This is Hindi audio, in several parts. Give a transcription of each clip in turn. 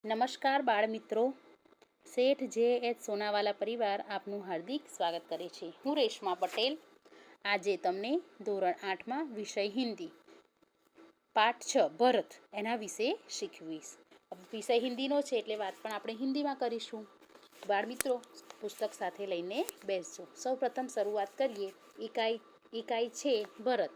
નમસ્કાર બાળ મિત્રો, શેઠ જે.એચ. સોનાવાલા પરિવાર આપનું હાર્દિક સ્વાગત કરે છે. હું રેશમા પટેલ આજે તમને ધોરણ 8માં વિષય હિન્દી પાઠ 6 ભરત એના વિશે શીખવીશ. વિષય હિન્દીનો છે એટલે વાત પણ આપણે હિન્દીમાં કરીશું. બાળ મિત્રો પુસ્તક સાથે લઈને બેસજો. સૌપ્રથમ શરૂઆત કરીએ. इकाई છે भरत,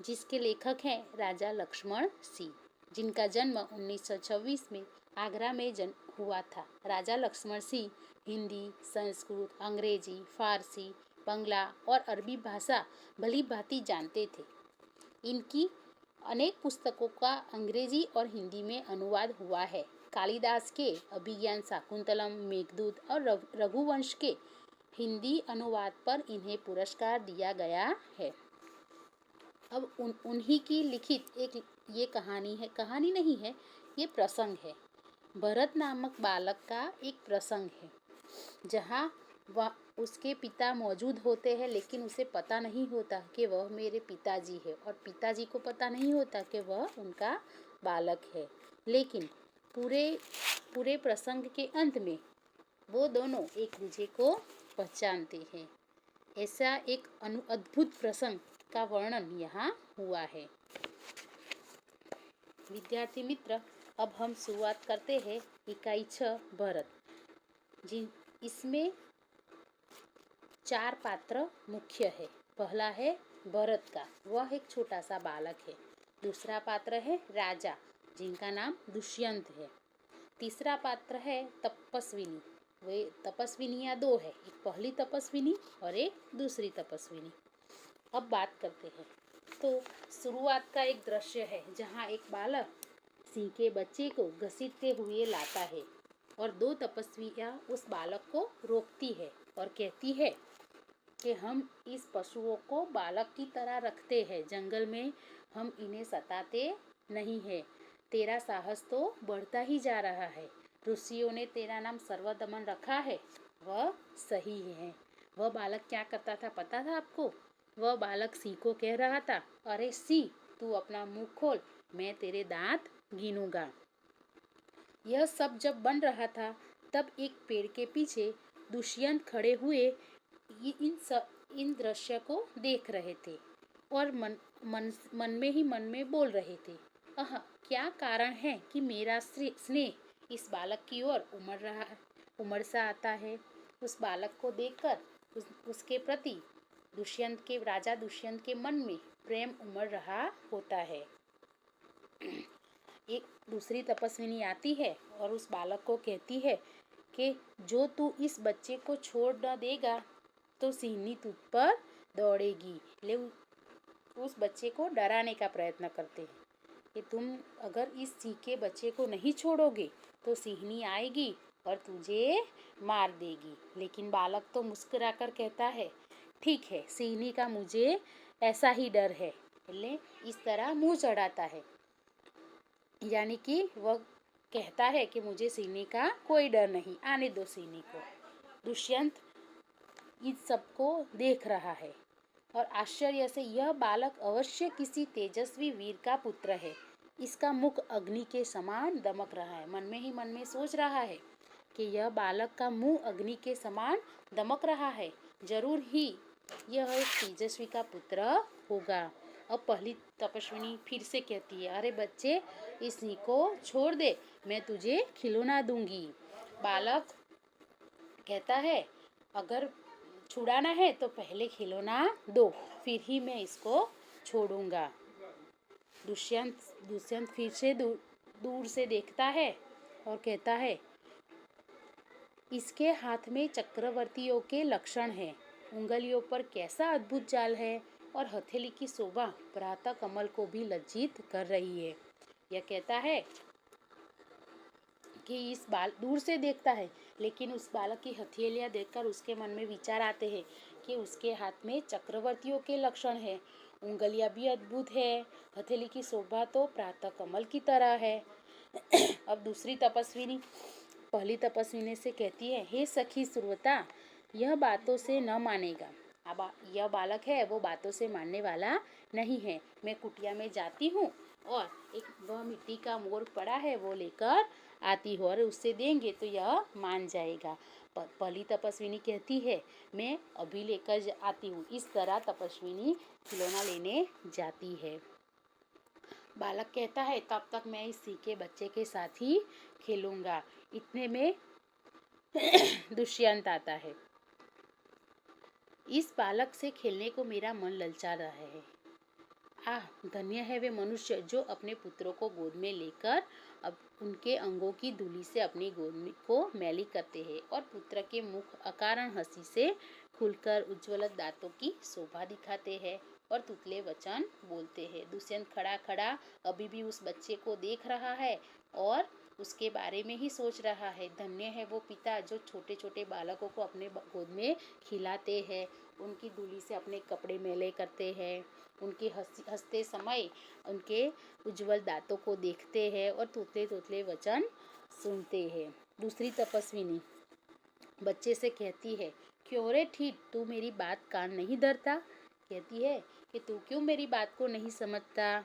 जिसके लेखक हैं राजा लक्ष्मण सिंह, जिनका जन्म 1926 में आगरा में हुआ था. राजा लक्ष्मण सिंह हिंदी, संस्कृत, अंग्रेजी, फारसी, बंगला और अरबी भाषा भली भांति जानते थे. इनकी अनेक पुस्तकों का अंग्रेजी और हिंदी में अनुवाद हुआ है. कालिदास के अभिज्ञान शाकुंतलम, मेघदूत और रघुवंश के हिंदी अनुवाद पर इन्हें पुरस्कार दिया गया है. अब उन्हीं की लिखित एक ये कहानी है, कहानी नहीं है, ये प्रसंग है. भरत नामक बालक का एक प्रसंग है जहाँ वह उसके पिता मौजूद होते हैं, लेकिन उसे पता नहीं होता कि वह मेरे पिताजी है और पिताजी को पता नहीं होता कि वह उनका बालक है. लेकिन पूरे प्रसंग के अंत में वो दोनों एक दूसरे को पहचानते हैं. ऐसा एक अद्भुत प्रसंग का वर्णन यहाँ हुआ है. विद्यार्थी मित्र, अब हम शुरुआत करते हैं इकाई 6 भरत. इसमें 4 पात्र मुख्य है. पहला है भरत का, वह एक छोटा सा बालक है. दूसरा पात्र है राजा, जिनका नाम दुष्यंत है. तीसरा पात्र है तपस्विनी. वे तपस्विनियाँ 2 है, एक पहली तपस्विनी और एक दूसरी तपस्विनी. अब बात करते हैं. तो शुरुआत का एक दृश्य है जहाँ एक बालक सिंह के बच्चे को घसीटते हुए लाता है और 2 तपस्वियाँ उस बालक को रोकती है और कहती है कि हम इस पशुओं को बालक की तरह रखते हैं, जंगल में हम इन्हें सताते नहीं है. तेरा साहस तो बढ़ता ही जा रहा है. ऋषियों ने तेरा नाम सर्वदमन रखा है, वह सही है. वह बालक क्या करता था पता था आपको? वह बालक सिंह को कह रहा था, अरे सिंह, तू अपना मुंह खोल, मैं तेरे दांत गिनूंगा. यह सब जब बन रहा था तब एक पेड़ के पीछे दुष्यंत खड़े हुए इन दृश्य को देख रहे थे और मन में बोल रहे थे, क्या कारण है कि मेरा स्नेह इस बालक की ओर उमड़ सा आता है. उस बालक को देखकर उसके प्रति राजा दुष्यंत के मन में प्रेम उमड़ रहा होता है. एक दूसरी तपस्विनी आती है और उस बालक को कहती है कि जो तू इस बच्चे को छोड़ न देगा तो सिंहनी तुझ पर दौड़ेगी. ले उस बच्चे को डराने का प्रयत्न करते हैं कि तुम अगर इस सिंह के बच्चे को नहीं छोड़ोगे तो सिंहनी आएगी और तुझे मार देगी. लेकिन बालक तो मुस्कुराकर कहता है, ठीक है, सिंहनी का मुझे ऐसा ही डर है. એટલે इस तरह मुंह चढ़ाता है, यानी कि वह कहता है कि मुझे सिंहनी का कोई डर नहीं, आने दो सिंहनी को. दुष्यंत इन सबको देख रहा है और आश्चर्य से यह बालक अवश्य किसी तेजस्वी वीर का पुत्र है. इसका मुख अग्नि के समान दमक रहा है. मन में सोच रहा है कि यह बालक का मुंह अग्नि के समान दमक रहा है, जरूर ही यह एक तेजस्वी का पुत्र होगा. अब पहली तपस्विनी फिर से कहती है, अरे बच्चे, इस सिंह को छोड़ दे, मैं तुझे खिलौना दूंगी. बालक कहता है, अगर छुड़ाना है तो पहले खिलौना दो, फिर ही मैं इसको छोड़ूंगा. दुष्यंत फिर से दूर से देखता है और कहता है, इसके हाथ में चक्रवर्तियों के लक्षण हैं, उंगलियों पर कैसा अद्भुत जाल है और हथेली की शोभा प्रातः कमल को भी लज्जित कर रही है. यह कहता है कि दूर से देखता है, लेकिन उस बालक की हथेलियाँ देखकर उसके मन में विचार आते हैं कि उसके हाथ में चक्रवर्तियों के लक्षण है, उंगलियाँ भी अद्भुत है, हथेली की शोभा तो प्रातः कमल की तरह है. अब दूसरी तपस्विनी पहली तपस्विनी से कहती है, हे सखी सुरवता, यह बातों से न मानेगा. यह बालक है वो बातों से मानने वाला नहीं है. मैं कुटिया में जाती हूँ और एक वह मिट्टी का मोर पड़ा है वो लेकर आती हो और उससे देंगे तो यह मान जाएगा। पहली तपस्विनी कहती है मैं अभी लेकर आती हूँ। इस तरह तपस्विनी खिलौना लेने जाती है। बालक कहता है तब तक मैं इस सीखे बच्चे के साथ ही खेलूंगा। इतने में दुष्यंत आता है। इस बालक से खेलने को मेरा मन ललचा रहा है। धन्य है वे मनुष्य जो अपने पुत्रों को गोद में लेकर अब उनके अंगों की धूली से अपनी गोद को मैली करते हैं और पुत्र के मुख अकारण हंसी से खुलकर उज्ज्वल दांतों की शोभा दिखाते हैं और तुतले वचन बोलते हैं। दुष्यंत खड़ा खड़ा अभी भी उस बच्चे को देख रहा है और उसके बारे में ही सोच रहा है। धन्य है वो पिता जो छोटे छोटे बालकों को अपने गोद में खिलाते हैं, उनकी धूली से अपने कपड़े मैले करते हैं, उनके हंसते समय उनके उज्जवल दांतों को देखते हैं और तुतले तुतले वचन सुनते हैं। दूसरी तपस्विनी बच्चे से कहती है क्यों रे ठीक, तू मेरी बात कान नहीं धरता? कहती है कि तू क्यों मेरी बात को नहीं समझता?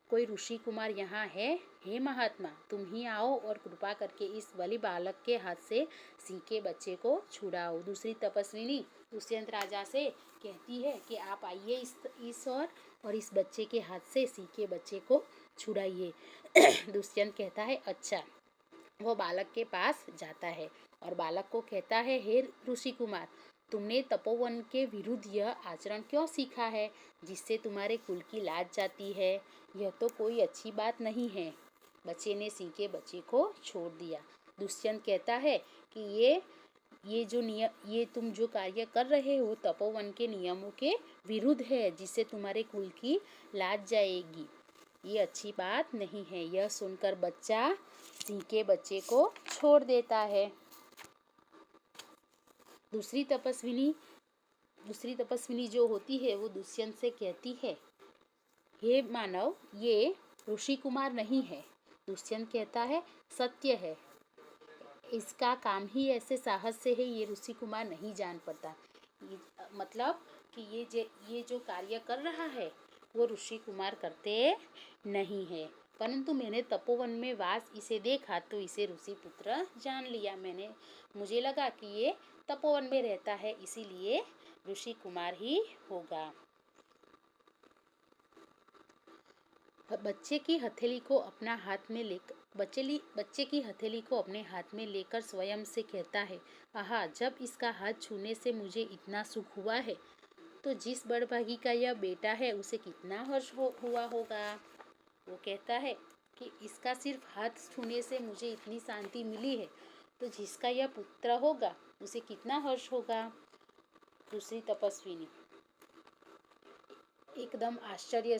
कोई ऋषि कुमार यहाँ है? हे महात्मा, तुम ही आओ और कृपा करके इस बलि बालक के हाथ से सीखे बच्चे को छुड़ाओ। दूसरी तपस्विनी दुष्यंत राजा से कहती है कि आप आइए इस और इस बच्चे के हाथ से सीखे बच्चे को छुड़ाइए। दुष्यंत कहता है अच्छा। वो बालक के पास जाता है और बालक को कहता है हे ऋषि कुमार, तुमने तपोवन के विरुद्ध यह आचरण क्यों सीखा है जिससे तुम्हारे कुल की लाज जाती है? यह तो कोई अच्छी बात नहीं है। बच्चे ने सीखे बच्चे को छोड़ दिया। दुष्यंत कहता है कि ये तुम जो कार्य कर रहे हो तपोवन के नियमों के विरुद्ध है जिससे तुम्हारे कुल की लाज जाएगी। ये अच्छी बात नहीं है। यह सुनकर बच्चा सीखे बच्चे को छोड़ देता है। दूसरी तपस्विनी जो होती है वो दुष्यंत से कहती है हे मानव, ये ऋषि कुमार नहीं है। दुष्यंत कहता है सत्य है, इसका काम ही ऐसे साहस से है, ये ऋषि कुमार नहीं जान पड़ता। मतलब कि ये जो कार्य कर रहा है वो ऋषि कुमार करते नहीं है, परंतु मैंने तपोवन में वास इसे देखा तो इसे ऋषि पुत्र जान लिया। मुझे लगा कि ये तपोवन में रहता है, इसीलिए ऋषि कुमार ही होगा। बच्चे की हथेली को अपने हाथ में लेकर स्वयं से कहता है आहा, जब इसका हाथ छूने से मुझे इतना सुख हुआ है तो जिस बड़भागी का यह बेटा है उसे कितना हर्ष हुआ होगा। वो कहता है कि इसका सिर्फ हाथ छूने से मुझे इतनी शांति मिली है तो जिसका यह पुत्र होगा उसे कितना हर्ष होगा। दूसरी तपस्विनी एकदम आश्चर्य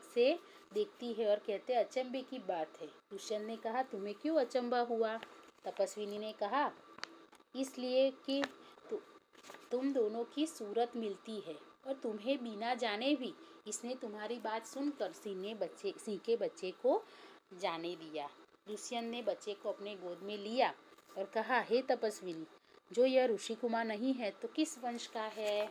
से देखती है और कहते अचंभे की बात है। दुष्यंत ने कहा तुम्हें क्यों अचंभा हुआ? तपस्विनी ने कहा इसलिए कि तुम दोनों की सूरत मिलती है और तुम्हें बिना जाने भी इसने तुम्हारी बात सुनकर सीखे बच्चे को जाने दिया। दुष्यंत ने बच्चे को अपने गोद में लिया और कहा हे तपस्विनी, जो यह ऋषि कुमार नहीं है तो किस वंश का है?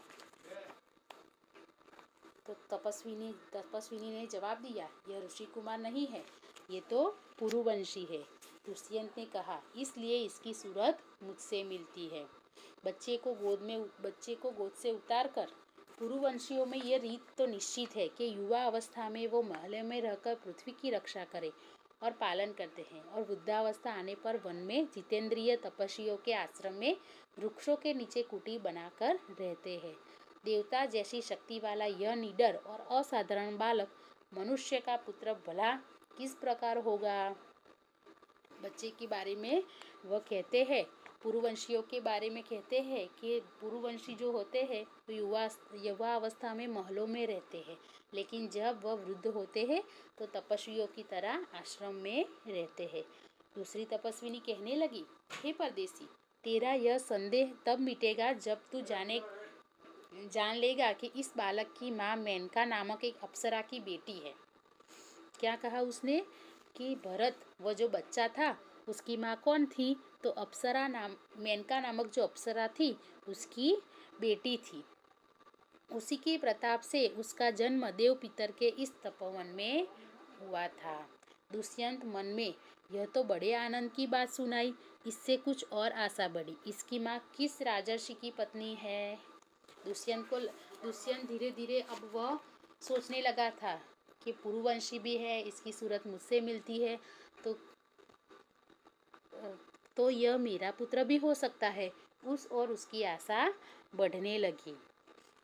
तो तपस्विनी ने जवाब दिया यह ऋषि कुमार नहीं है, ये तो पुरुवंशी है। दुष्यंत ने कहा इसलिए इसकी सूरत मुझसे मिलती है। बच्चे को गोद से उतारकर पुरुवंशियों में यह रीत तो निश्चित है कि युवा अवस्था में वो महल में रहकर पृथ्वी की रक्षा करे और पालन करते हैं और वृद्धावस्था आने पर वन में जितेंद्रिय तपस्वियों के आश्रम में वृक्षों के नीचे कुटी बनाकर रहते हैं। देवता जैसी शक्ति वाला यह निडर और असाधारण बालक मनुष्य का पुत्र भला किस प्रकार होगा? बच्चे के बारे में वह कहते हैं, पुरुवंशियों के बारे में कहते हैं कि पुरुवंशी जो होते हैं तो युवा अवस्था में महलों में रहते हैं, लेकिन जब वह वृद्ध होते हैं तो तपस्वियों की तरह आश्रम में रहते हैं। दूसरी तपस्विनी कहने लगी हे परदेसी, तेरा यह संदेह तब मिटेगा जब तू जान लेगा कि इस बालक की माँ मेनका नामक एक अप्सरा की बेटी है। क्या कहा उसने कि भरत, वो जो बच्चा था उसकी माँ कौन थी? तो मेनका नामक जो अप्सरा थी उसकी बेटी थी। उसी के प्रताप से उसका जन्म देव पितर के इस तपोवन में हुआ था। दुष्यंत मन में यह तो बड़े आनंद की बात सुनाई। इससे कुछ और आशा बढ़ी। इसकी माँ किस राजर्षि की पत्नी है? दुष्यंत धीरे धीरे अब वह सोचने लगा था कि पुरुवंशी भी है, इसकी सूरत मुझसे मिलती है, तो यह मेरा पुत्र भी हो सकता है। उसकी आशा बढ़ने लगी।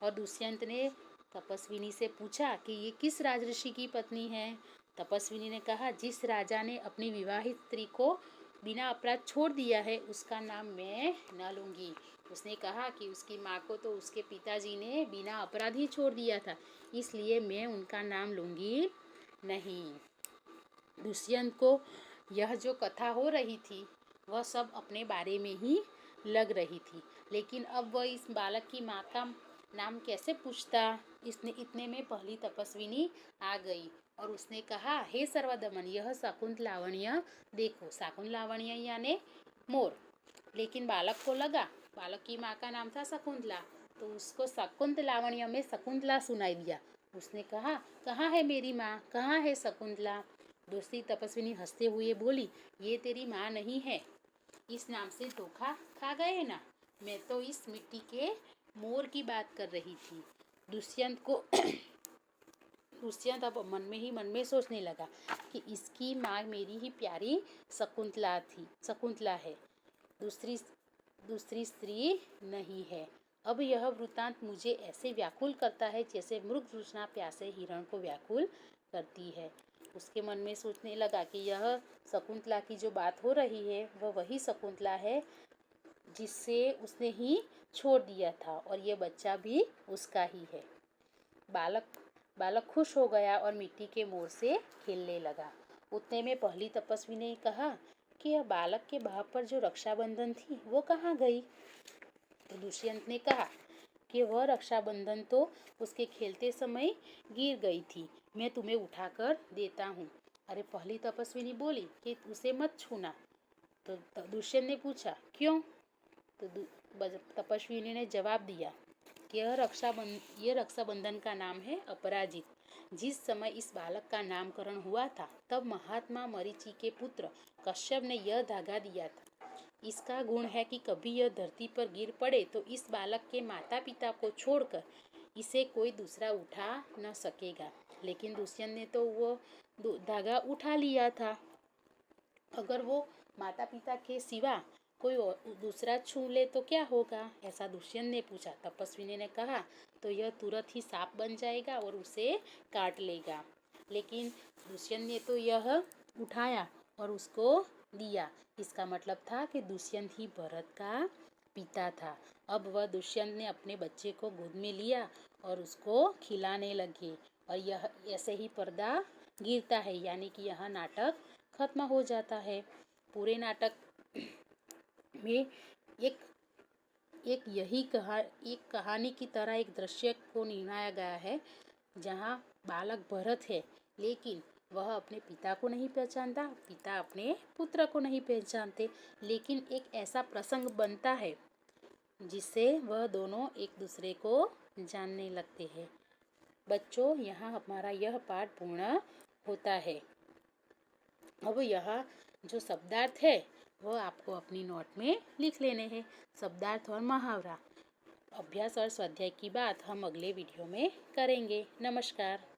और दुष्यंत ने तपस्विनी से पूछा कि ये किस राजऋषि की पत्नी है? तपस्विनी ने कहा, जिस राजा ने अपनी विवाहित स्त्री को बिना अपराध छोड़ दिया है, उसका नाम मैं न लूंगी। उसने कहा कि उसकी माँ को तो उसके पिताजी ने बिना अपराध ही छोड़ दिया था, इसलिए मैं उनका नाम लूंगी नहीं। दुष्यंत को यह जो कथा हो रही थी वह सब अपने बारे में ही लग रही थी, लेकिन अब वह इस बालक की माँ का नाम कैसे पूछता? इतने में पहली तपस्विनी आ गई और उसने कहा, हे सर्वदमन, यह शकुंत लावण्य देखो। शकुंत लावण्य यानी मोर। लेकिन बालक को लगा, बालक की माँ का नाम था शकुंतला, तो उसको शकुंत लावण्य में शकुंतला सुनाई दिया। उसने कहा, कहाँ है मेरी माँ, कहाँ है शकुंतला? दूसरी तपस्विनी हंसते हुए बोली, ये तेरी माँ नहीं है, इस नाम से धोखा खा गए ना। मैं तो इस मिट्टी के मोर की बात कर रही थी। दुष्यंत अब मन में सोचने लगा कि इसकी माँ मेरी ही प्यारी शकुंतला है, दूसरी स्त्री नहीं है। अब यह वृत्तांत मुझे ऐसे व्याकुल करता है जैसे मृग तृष्णा प्यासे हिरण को व्याकुल करती है। उसके मन में सोचने लगा कि यह शकुंतला की जो बात हो रही है वह वही शकुंतला है जिससे उसने ही छोड़ दिया था, और ये बच्चा भी उसका ही है। बालक खुश हो गया और मिट्टी के मोर से खेलने लगा। उतने में पहली तपस्वी ने कहा कि यह बालक के भाव पर जो रक्षाबंधन थी वो कहाँ गई? तो दुष्यंत ने कहा कि वह रक्षाबंधन तो उसके खेलते समय गिर गई थी, मैं तुम्हें उठाकर देता हूँ। अरे पहली तपस्विनी बोली कि उसे मत छूना। तो दुष्यंत ने पूछा, क्यों? तो तपस्विनी ने जवाब दिया कि यह रक्षाबंधन का नाम है अपराजित। जिस समय इस बालक का नामकरण हुआ था तब महात्मा मरीचि के पुत्र कश्यप ने यह धागा दिया था। इसका गुण है कि कभी यह धरती पर गिर पड़े तो इस बालक के माता पिता को छोड़कर इसे कोई दूसरा उठा न सकेगा। लेकिन दुष्यंत ने तो वो धागा उठा लिया था। अगर वो माता पिता के सिवा कोई दूसरा छू ले तो क्या होगा? ऐसा दुष्यंत ने पूछा। तपस्विनी ने कहा, तो यह तुरंत ही सांप बन जाएगा और उसे काट लेगा। लेकिन दुष्यंत ने तो यह उठाया और उसको दिया। इसका मतलब था कि दुष्यंत ही भरत का पिता था। अब वह दुष्यंत ने अपने बच्चे को गोद में लिया और उसको खिलाने लगे, और यह ऐसे ही पर्दा गिरता है, यानी कि यह नाटक खत्म हो जाता है। पूरे नाटक में एक कहानी की तरह एक दृश्य को निभाया गया है, जहाँ बालक भरत है, लेकिन वह अपने पिता को नहीं पहचानता, पिता अपने पुत्र को नहीं पहचानते, लेकिन एक ऐसा प्रसंग बनता है जिससे वह दोनों एक दूसरे को जानने लगते हैं। बच्चों, यहाँ हमारा यह पाठ पूर्ण होता है। अब यहाँ जो शब्दार्थ है वह आपको अपनी नोट में लिख लेने हैं। शब्दार्थ और मुहावरा, अभ्यास और स्वाध्याय की बात हम अगले वीडियो में करेंगे। नमस्कार।